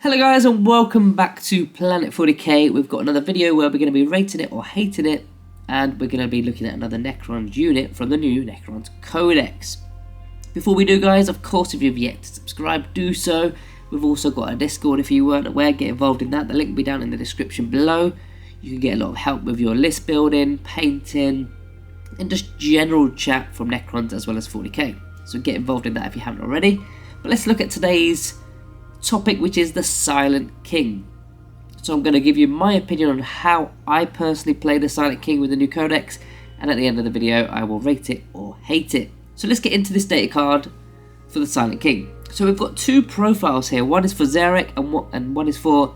Hello guys and welcome back to Planet 40k. We've got another video where we're going to be rating it or hating it, and we're going to be looking at another Necrons unit from the new Necrons Codex. Before we do guys, of course if you've yet to subscribe, do so. We've also got a Discord if you weren't aware, get involved in that. The link will be down in the description below. You can get a lot of help with your list building, painting, and just general chat from Necrons as well as 40k. So get involved in that if you haven't already. But let's look at today's topic, which is the Silent King. So I'm going to give you my opinion on how I personally play the Silent King with the new codex, and at the end of the video I will rate it or hate it. So let's get into this data card for the Silent King. So we've got two profiles here. One is for Zarek and one is for,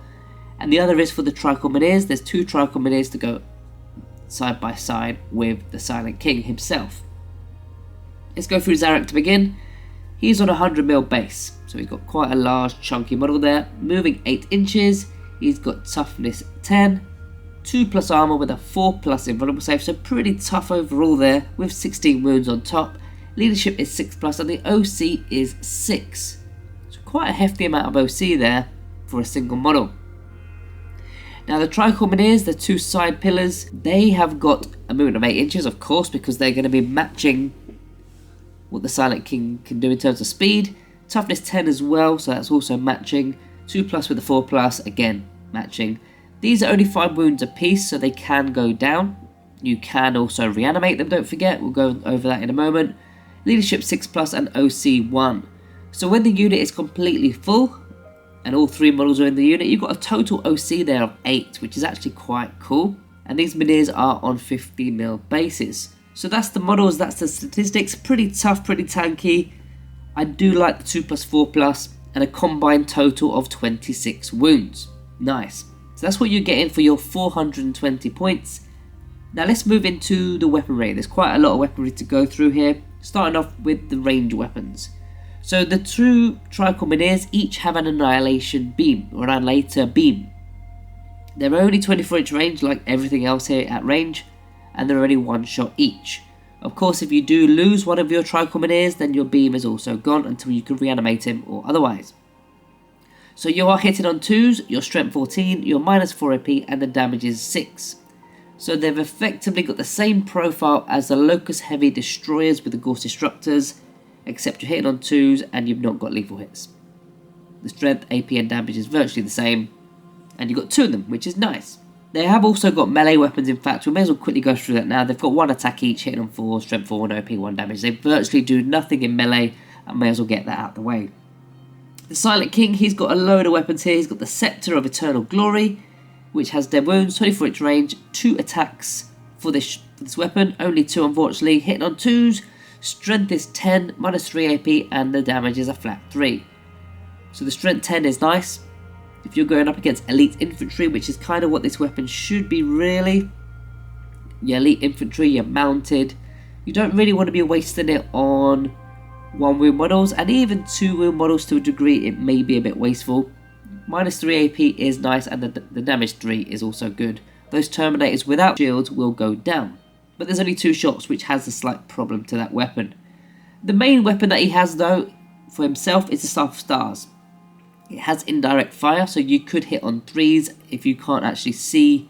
and the other is for the Trichomoneers. There's two Trichomoneers to go side by side with the Silent King himself. Let's go through Zarek to begin. He's on a 100mm base, so he's got quite a large chunky model there, moving 8 inches. He's got toughness 10, 2+ armor with a 4+ invulnerable save, so pretty tough overall there, with 16 wounds on top. Leadership is 6+, and the OC is 6. So quite a hefty amount of OC there for a single model. Now the Trichomoneers, the two side pillars, they have got a movement of 8 inches, of course, because they're going to be matching what the Silent King can do in terms of speed. Toughness 10 as well, so that's also matching. 2+ with a 4+, again matching. These are only 5 wounds apiece, so they can go down. You can also reanimate them, don't forget, we'll go over that in a moment. Leadership 6+ and OC 1. So when the unit is completely full, and all 3 models are in the unit, you've got a total OC there of 8, which is actually quite cool. And these Minis are on 50mm bases. So that's the models, that's the statistics. Pretty tough, pretty tanky. I do like the 2+, 4+, and a combined total of 26 wounds. Nice. So that's what you're getting for your 420 points. Now let's move into the weaponry. There's quite a lot of weaponry to go through here. Starting off with the range weapons. So the two Trichomoneers each have an Annihilation beam, or Annihilator beam. They're only 24-inch range like everything else here at range, and they're only 1 shot each. Of course, if you do lose one of your Trichomoneers, then your beam is also gone until you can reanimate him or otherwise. So you are hitting on 2s, your strength 14, your -4 AP, and the damage is 6. So they've effectively got the same profile as the Locust Heavy Destroyers with the Ghost Disruptors, except you're hitting on 2s and you've not got lethal hits. The strength, AP, and damage is virtually the same, and you've got 2 of them, which is nice. They have also got melee weapons, in fact. We may as well quickly go through that now. They've got 1 attack each, hitting on 4, strength 4, and OP 1 damage. They virtually do nothing in melee, and may as well get that out of the way. The Silent King, he's got a load of weapons here. He's got the Scepter of Eternal Glory, which has dead wounds, 24-inch range, 2 attacks for this weapon. Only 2, unfortunately. Hitting on 2s, strength is 10, -3 AP, and the damage is a flat 3. So the strength 10 is nice. If you're going up against elite infantry, which is kind of what this weapon should be really, your elite infantry, you're mounted, you don't really want to be wasting it on 1 wound models, and even 2 wound models to a degree it may be a bit wasteful. -3 AP is nice, and the damage 3 is also good. Those Terminators without shields will go down, but there's only 2 shots, which has a slight problem to that weapon. The main weapon that he has though for himself is the Staff of Stars. It has indirect fire, so you could hit on 3s if you can't actually see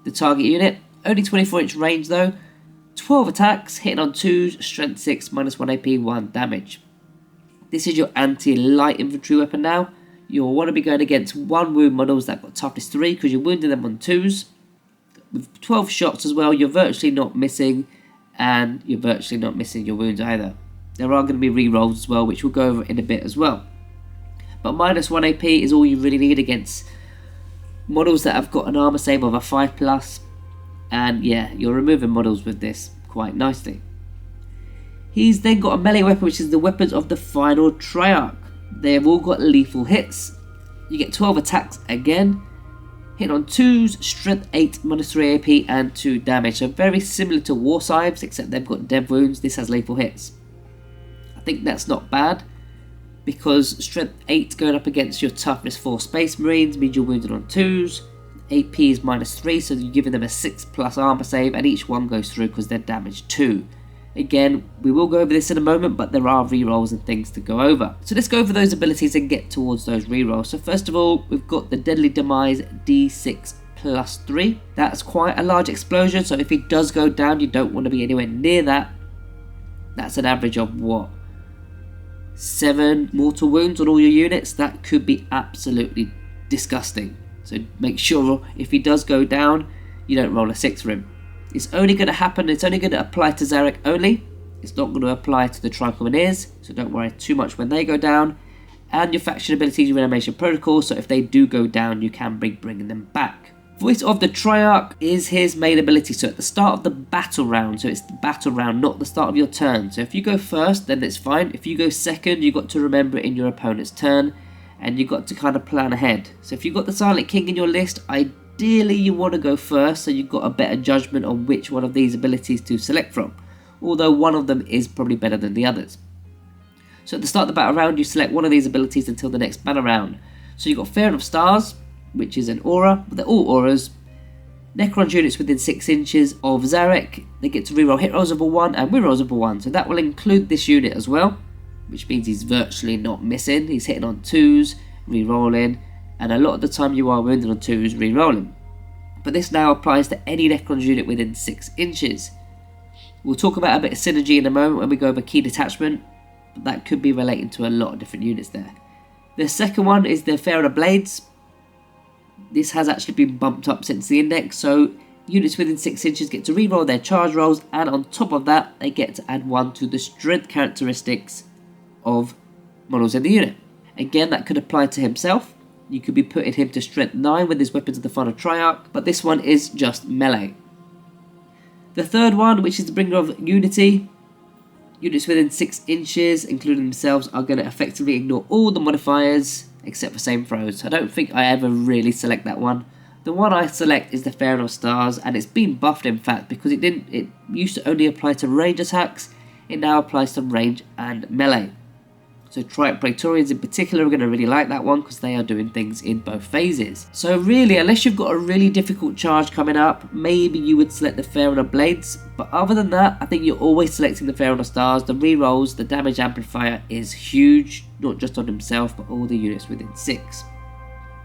the target unit. Only 24-inch range though. 12 attacks, hitting on 2s, strength 6, -1 AP, 1 damage. This is your anti-light infantry weapon now. You'll want to be going against 1 wound models that got toughness 3 because you're wounding them on 2s. With 12 shots as well, you're virtually not missing, and you're virtually not missing your wounds either. There are going to be rerolls as well, which we'll go over in a bit as well. But -1 AP is all you really need against models that have got an armor save of a 5+, and yeah, you're removing models with this quite nicely. He's then got a melee weapon, which is the Weapons of the Final Triarch. They have all got lethal hits. You get 12 attacks again, hit on 2s, strength 8, -3 AP, and 2 damage. So very similar to War Scythes, except they've got dead wounds. This has lethal hits. I think that's not bad, because strength 8 going up against your toughness 4 Space Marines means you're wounded on 2s. AP is -3, so you're giving them a 6+ armor save, and each one goes through because they're damage 2. Again, we will go over this in a moment, but there are rerolls and things to go over. So let's go over those abilities and get towards those rerolls. So first of all, we've got the Deadly Demise D6 plus 3. That's quite a large explosion, so if he does go down, you don't want to be anywhere near that. That's an average of what? 7 mortal wounds on all your units. That could be absolutely disgusting. So make sure if he does go down, you don't roll a 6 for him. It's only going to happen, it's only going to apply to Zarek only. It's not going to apply to the Tricomaneers, so don't worry too much when they go down. And your faction abilities, your reanimation protocol, so if they do go down, you can be bringing them back. Voice of the Triarch is his main ability, so at the start of the battle round, so it's the battle round, not the start of your turn. So if you go first, then it's fine. If you go second, you've got to remember it in your opponent's turn, and you've got to kind of plan ahead. So if you've got the Silent King in your list, ideally you want to go first, so you've got a better judgment on which one of these abilities to select from, although one of them is probably better than the others. So at the start of the battle round, you select one of these abilities until the next battle round. So you've got Fair of Stars, which is an aura, but they're all auras. Necron units within 6 inches of Zarek, they get to reroll hit rolls of a 1 and win rolls of a 1, so that will include this unit as well, which means he's virtually not missing. He's hitting on 2s, rerolling, and a lot of the time you are wounded on 2s, rerolling. But this now applies to any Necron unit within 6 inches. We'll talk about a bit of synergy in a moment when we go over key detachment, but that could be relating to a lot of different units there. The second one is the Fair of Blades. This has actually been bumped up since the index, so units within 6 inches get to reroll their charge rolls, and on top of that, they get to add 1 to the strength characteristics of models in the unit. Again, that could apply to himself. You could be putting him to strength 9 with his weapons of the final Triarch, but this one is just melee. The third one, which is the bringer of unity. Units within 6 inches, including themselves, are going to effectively ignore all the modifiers except for same throws. I don't think I ever really select that one. The one I select is the Fair of Stars, and it's been buffed in fact because it used to only apply to range attacks. It now applies to range and melee. So Triarch Praetorians in particular are going to really like that one because they are doing things in both phases. So really, unless you've got a really difficult charge coming up, maybe you would select the Fair of Blades. But other than that, I think you're always selecting the Fair of Stars. The rerolls, the damage amplifier is huge, not just on himself, but all the units within 6.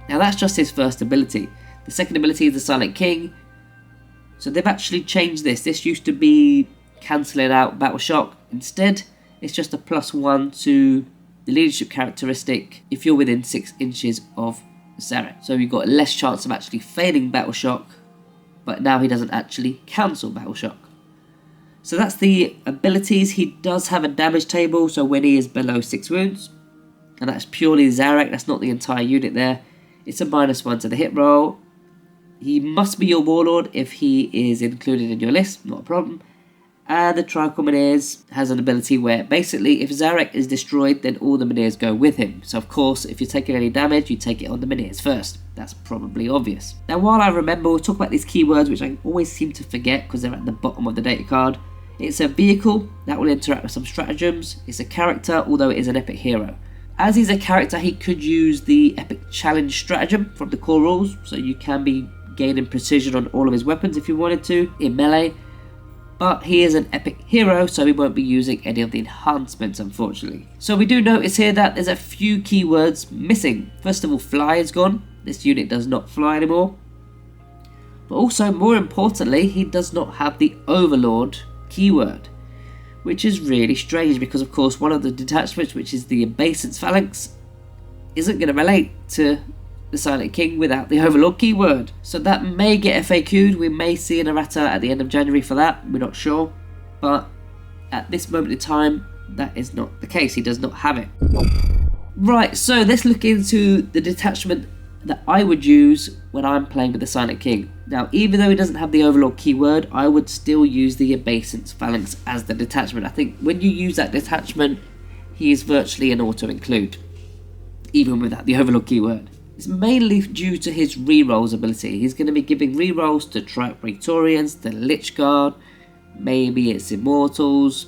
Now that's just his first ability. The second ability is the Silent King. So they've actually changed this. This used to be cancelling out Battle Shock. Instead, it's just a +1 to the leadership characteristic if you're within 6 inches of Zarek. So you've got less chance of actually failing Battle Shock, but now he doesn't actually cancel Battle Shock. So that's the abilities. He does have a damage table, so when he is below 6 wounds, and that's purely Zarek, that's not the entire unit there. It's a -1 to the hit roll. He must be your Warlord if he is included in your list, not a problem. And the Tricomaneers has an ability where basically if Zarek is destroyed, then all the Mineers go with him. So of course, if you're taking any damage, you take it on the Mineers first. That's probably obvious. Now while I remember, we'll talk about these keywords, which I always seem to forget because they're at the bottom of the data card. It's a vehicle that will interact with some stratagems. It's a character, although it is an epic hero. As he's a character, he could use the epic challenge stratagem from the core rules, so you can be gaining precision on all of his weapons if you wanted to in melee. But he is an epic hero, so we won't be using any of the enhancements, unfortunately. So we do notice here that there's a few keywords missing. First of all, fly is gone. This unit does not fly anymore. But also, more importantly, he does not have the Overlord keyword, which is really strange because, of course, one of the detachments, which is the Obeisance Phalanx, isn't going to relate to the Silent King without the Overlord keyword. So that may get FAQ'd. We may see an errata at the end of January for that. We're not sure. But at this moment in time, that is not the case. He does not have it. Right, so let's look into the detachment that I would use when I'm playing with the Silent King. Now, even though he doesn't have the Overlord keyword, I would still use the Obeisance Phalanx as the detachment. I think when you use that detachment, he is virtually an auto-include, even without the Overlord keyword. It's mainly due to his rerolls ability. He's going to be giving rerolls to Triarch Praetorians, to Lich Guard, maybe it's Immortals,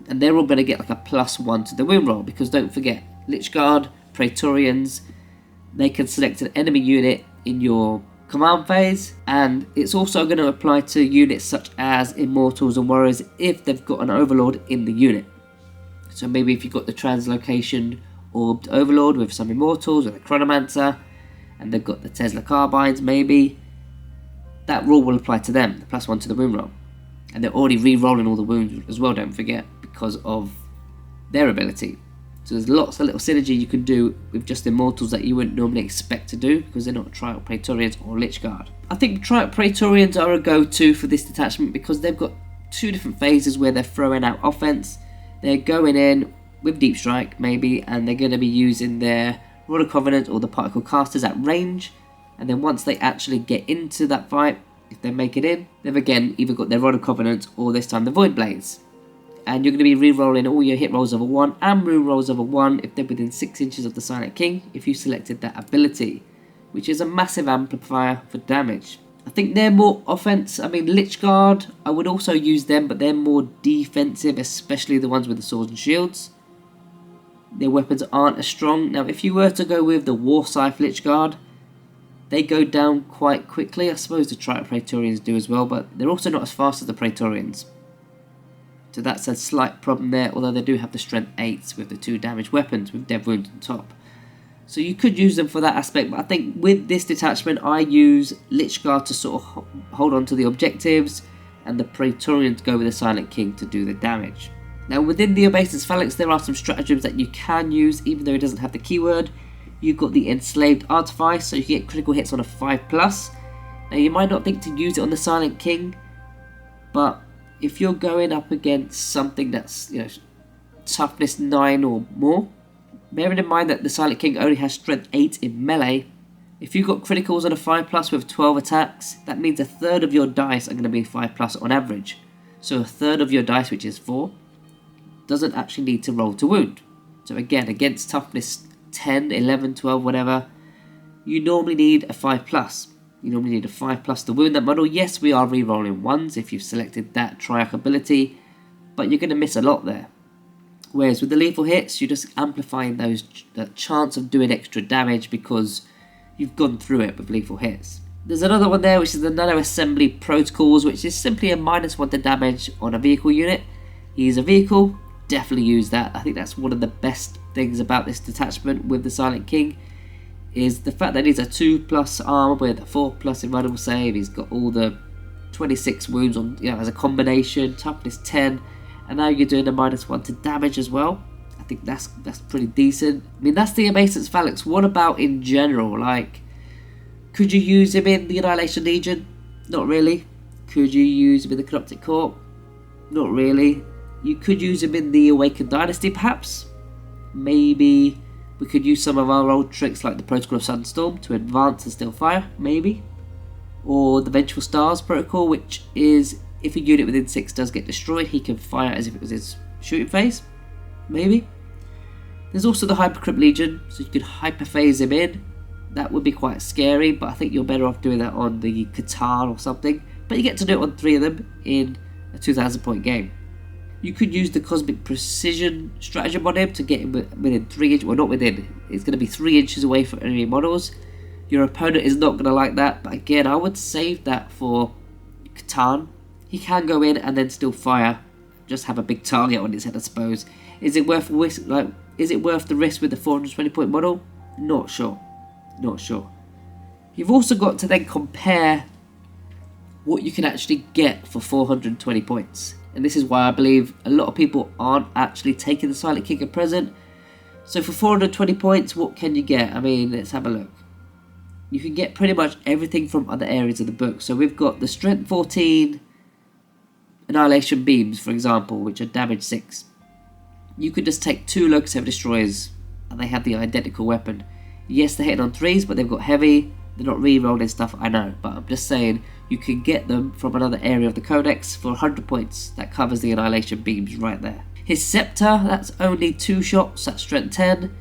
and they're all going to get like a +1 to the win roll, because don't forget, Lich Guard, Praetorians, they can select an enemy unit in your command phase, and it's also going to apply to units such as Immortals and Warriors if they've got an Overlord in the unit. So maybe if you've got the Translocation Orbed Overlord with some Immortals or the Chronomancer, and they've got the Tesla Carbines maybe, that rule will apply to them, the +1 to the wound roll. And they're already re-rolling all the wounds as well, don't forget, because of their ability. So there's lots of little synergy you can do with just Immortals that you wouldn't normally expect to do, because they're not Triarch Praetorians or Lich Guard. I think Triarch Praetorians are a go-to for this detachment because they've got two different phases where they're throwing out offense. They're going in with Deep Strike maybe, and they're going to be using their Rod of Covenant or the Particle Casters at range, and then once they actually get into that fight, if they make it in, they've again either got their Rod of Covenant or this time the Void Blades. And you're going to be re-rolling all your hit rolls of a 1 and rune rolls of a 1 if they're within 6 inches of the Silent King, if you selected that ability, which is a massive amplifier for damage. I think they're more offense. I mean, Lich Guard, I would also use them, but they're more defensive, especially the ones with the swords and shields. Their weapons aren't as strong. Now, if you were to go with the War Scythe Lich Guard, they go down quite quickly. I suppose the Triarch Praetorians do as well, but they're also not as fast as the Praetorians. So that's a slight problem there, although they do have the strength 8s with the 2 damage weapons with dead wounds on top. So you could use them for that aspect, but I think with this detachment I use Lich Guard to sort of hold on to the objectives, and the Praetorians go with the Silent King to do the damage. Now within the Obeisance Phalanx there are some stratagems that you can use even though it doesn't have the keyword. You've got the Enslaved Artifice, so you can get critical hits on a 5+. Now you might not think to use it on the Silent King, but if you're going up against something that's, you know, toughness 9 or more, bearing in mind that the Silent King only has strength 8 in melee, if you've got criticals on a 5+ with 12 attacks, that means a third of your dice are going to be 5+ on average. So a third of your dice, which is 4, doesn't actually need to roll to wound. So again, against toughness 10, 11, 12, whatever, you normally need a 5+. You normally need a 5+ to wound that model. Yes, we are re-rolling 1s if you've selected that Triarch ability, but you're going to miss a lot there. Whereas with the lethal hits, you're just amplifying that chance of doing extra damage because you've gone through it with lethal hits. There's another one there which is the Nano Assembly Protocols, which is simply a -1 to damage on a vehicle unit. He's a vehicle, definitely use that. I think that's one of the best things about this detachment with the Silent King, is the fact that he's a 2+ armor with a 4+ invulnerable save. He's got all the 26 wounds on, you know, as a combination, toughness 10, and now you're doing a -1 to damage as well. I think that's pretty decent. I mean, that's the Obeisance Phalanx. What about in general? Like, could you use him in the Annihilation Legion? Not really. Could you use him in the Corrupted Corps? Not really. You could use him in the Awakened Dynasty, perhaps. Maybe we could use some of our old tricks like the Protocol of Sunstorm to advance and still fire, maybe. Or the Vengeful Stars Protocol, which is if a unit within 6 does get destroyed, he can fire as if it was his shooting phase, maybe. There's also the Hypercrypt Legion, so you could hyperphase him in. That would be quite scary, but I think you're better off doing that on the Qatar or something. But you get to do it on 3 of them in a 2,000 point game. You could use the Cosmic Precision stratagem on him to get him within 3 inches, well not within, it's going to be 3 inches away from enemy models. Your opponent is not going to like that, but again I would save that for Catan. He can go in and then still fire, just have a big target on his head I suppose. Is it worth the risk with the 420 point model? Not sure. You've also got to then compare what you can actually get for 420 points. And this is why I believe a lot of people aren't actually taking the Silent King at present. So for 420 points, what can you get? I mean, let's have a look. You can get pretty much everything from other areas of the book. So we've got the Strength 14 Annihilation Beams, for example, which are damage 6. You could just take 2 Locust Heavy Destroyers and they have the identical weapon. Yes, they're hitting on 3s, but they've got heavy. They're not re-rolling stuff, I know, but I'm just saying you can get them from another area of the Codex for 100 points. That covers the Annihilation Beams right there. His Scepter, that's only 2 shots, that's strength 10.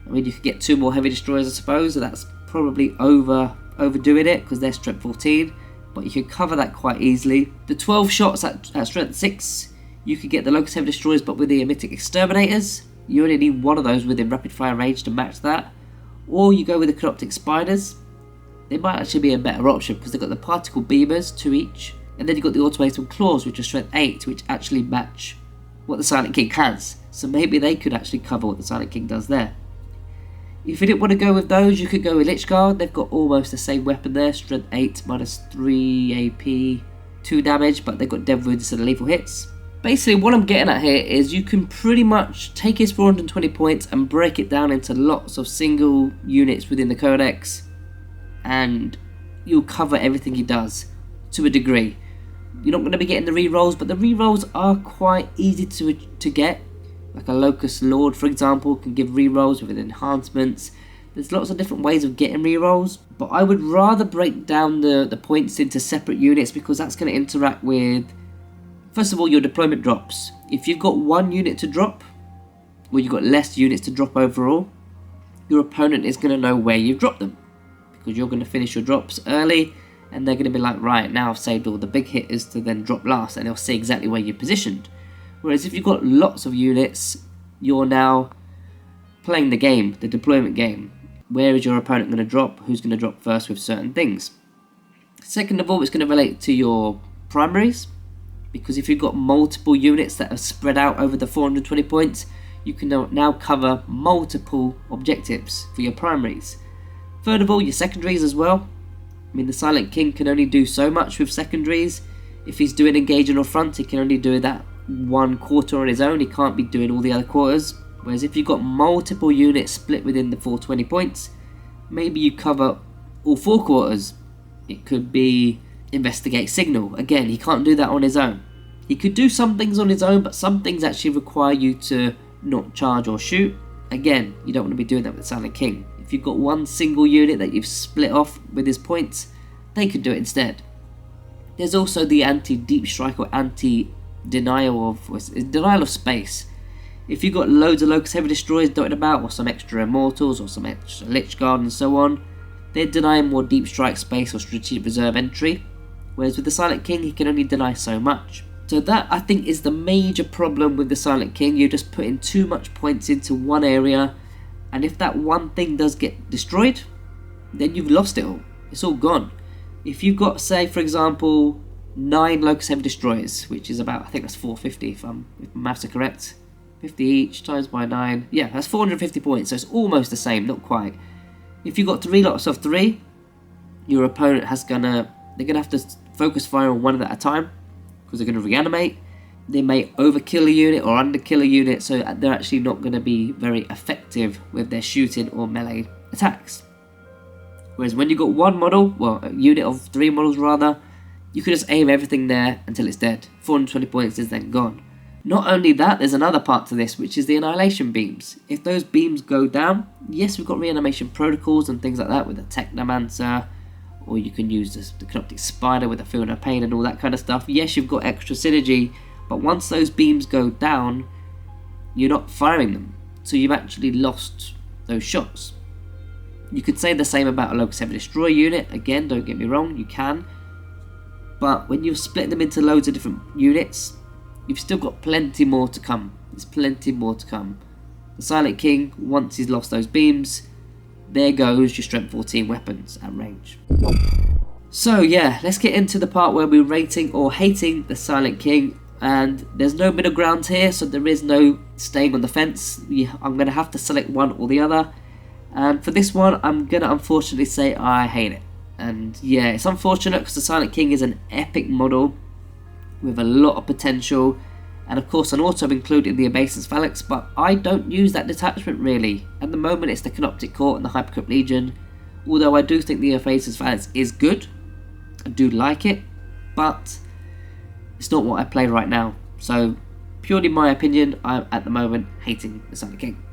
I mean, you could get 2 more Heavy Destroyers, I suppose, so that's probably overdoing it because they're strength 14, but you can cover that quite easily. The 12 shots at strength 6, you could get the Locust Heavy Destroyers, but with the Mythic Exterminators. You only need 1 of those within rapid fire range to match that. Or you go with the Corrupting Spiders. they might actually be a better option because they've got the particle beamers, 2 each, and then you've got the automated claws, which are strength 8, which actually match what the Silent King has. So maybe they could actually cover what the Silent King does there. If you didn't want to go with those, you could go with Lich Guard. They've got almost the same weapon there, strength 8, minus 3 AP, 2 damage, but they've got dead wounds instead of lethal hits. Basically, what I'm getting at here is you can pretty much take his 420 points and break it down into lots of single units within the Codex, and you'll cover everything he does to a degree. You're not going to be getting the rerolls, but the rerolls are quite easy to get. Like a Locust Lord, for example, can give rerolls with enhancements. There's lots of different ways of getting rerolls, but I would rather break down the points into separate units because that's going to interact with, first of all, your deployment drops. If you've got 1 unit to drop, or you've got less units to drop overall, your opponent is going to know where you've dropped them, because you're going to finish your drops early, and they're going to be like, right, now I've saved all the big hitters to then drop last, and they'll see exactly where you're positioned. Whereas if you've got lots of units, you're now playing the game, the deployment game. Where is your opponent going to drop? Who's going to drop first with certain things? Second of all, it's going to relate to your primaries, because if you've got multiple units that are spread out over the 420 points, you can now cover multiple objectives for your primaries. Third of all, your secondaries as well. I mean, the Silent King can only do so much with secondaries. If he's doing engaging or front, he can only do that 1 quarter on his own. He can't be doing all the other quarters. Whereas if you've got multiple units split within the 420 points, maybe you cover all 4 quarters. It could be investigate signal. Again, he can't do that on his own. He could do some things on his own, but some things actually require you to not charge or shoot. Again, you don't want to be doing that with the Silent King. If you've got 1 single unit that you've split off with his points, they could do it instead. There's also the anti-deep strike or anti-denial of space. If you've got loads of Locust Heavy Destroyers dotted about, or some extra Immortals, or some extra Lich Guard and so on, they're denying more deep strike space or strategic reserve entry, whereas with the Silent King he can only deny so much. So that, I think, is the major problem with the Silent King. You're just putting too much points into one area, and if that one thing does get destroyed, then you've lost it all. It's all gone. If you've got, say, for example, 9 Locust Heavy Destroyers, which is about, I think that's 450 if my maths are correct. 50 each times by 9. Yeah, that's 450 points, so it's almost the same, not quite. If you've got 3 lots of 3, your opponent they're gonna have to focus fire on one at a time, because they're gonna reanimate. They may overkill a unit or underkill a unit, so they're actually not gonna be very effective with their shooting or melee attacks. Whereas when you've got one model, well, a unit of 3 models rather, you can just aim everything there until it's dead. 420 points is then gone. Not only that, there's another part to this, which is the annihilation beams. If those beams go down, yes, we've got reanimation protocols and things like that with the Technomancer, or you can use the Canoptic Spider with the Feel No Pain and all that kind of stuff. Yes, you've got extra synergy, but once those beams go down, you're not firing them, so you've actually lost those shots. You could say the same about a Locust Heavy Destroyer unit. Again, don't get me wrong, you can, but when you split them into loads of different units, you've still got plenty more to come. There's plenty more to come. The Silent King, once he's lost those beams, there goes your strength 14 weapons at range. So yeah, let's get into the part where we're rating or hating the Silent King. And there's no middle ground here, so there is no staying on the fence. I'm going to have to select one or the other. And for this one, I'm going to unfortunately say I hate it. And yeah, it's unfortunate because the Silent King is an epic model with a lot of potential, and of course an auto included in the Obeisance Phalanx, but I don't use that detachment really. At the moment it's the Canoptic Court and the Hypercrypt Legion, although I do think the Obeisance Phalanx is good, I do like it, but it's not what I play right now. So purely my opinion, I'm at the moment hating the Silent King.